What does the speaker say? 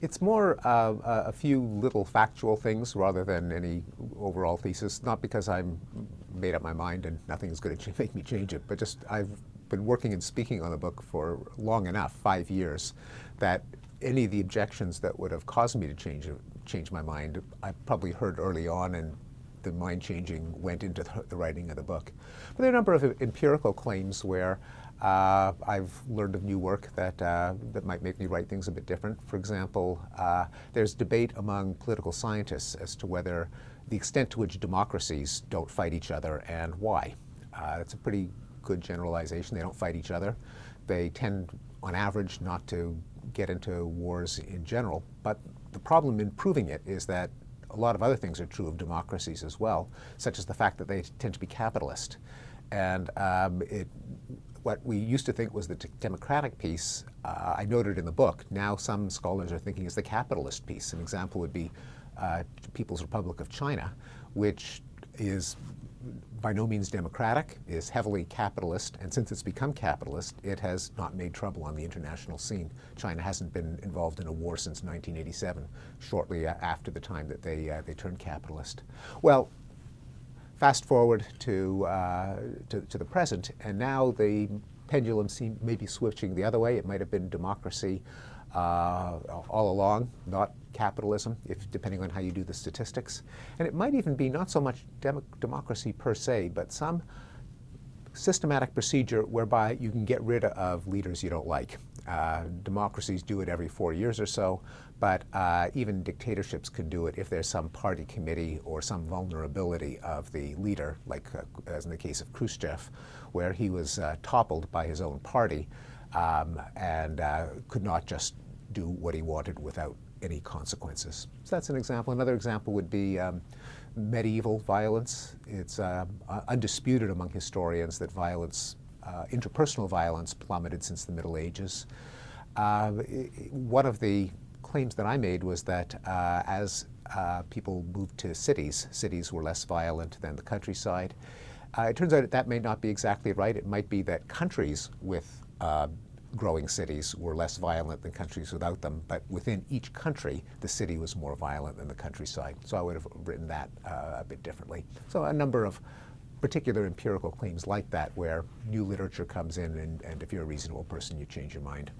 It's more a few little factual things rather than any overall thesis, not because I'm made up my mind and nothing is going to make me change it, but just I've been working and speaking on the book for long enough, 5 years, that any of the objections that would have caused me to change my mind, I probably heard early on, and the mind changing went into the writing of the book. But there are a number of empirical claims where I've learned of new work that might make me write things a bit different. For example, there's debate among political scientists as to whether the extent to which democracies don't fight each other and why. That's a pretty good generalization. They don't fight each other. They tend, on average, not to get into wars in general. But the problem in proving it is that a lot of other things are true of democracies as well, such as the fact that they tend to be capitalist. And what we used to think was the democratic piece, I noted in the book, now some scholars are thinking is the capitalist piece. An example would be People's Republic of China, which is by no means democratic, is heavily capitalist, and since it's become capitalist, it has not made trouble on the international scene. China hasn't been involved in a war since 1987, shortly after the time that they turned capitalist. Well, fast forward to the present, and now the pendulum may be switching the other way. It might have been democracy all along, not capitalism, depending on how you do the statistics. And it might even be not so much democracy per se, but some systematic procedure whereby you can get rid of leaders you don't like. Democracies do it every 4 years or so, but even dictatorships can do it if there's some party committee or some vulnerability of the leader, like as in the case of Khrushchev, where he was toppled by his own party and could not just do what he wanted without any consequences. So that's an example. Another example would be medieval violence. It's undisputed among historians that violence, interpersonal violence, plummeted since the Middle Ages. One of the claims that I made was that as people moved to cities, cities were less violent than the countryside. It turns out that may not be exactly right. It might be that countries with growing cities were less violent than countries without them, but within each country, the city was more violent than the countryside. So I would have written that a bit differently. So a number of particular empirical claims like that where new literature comes in, and if you're a reasonable person, you change your mind.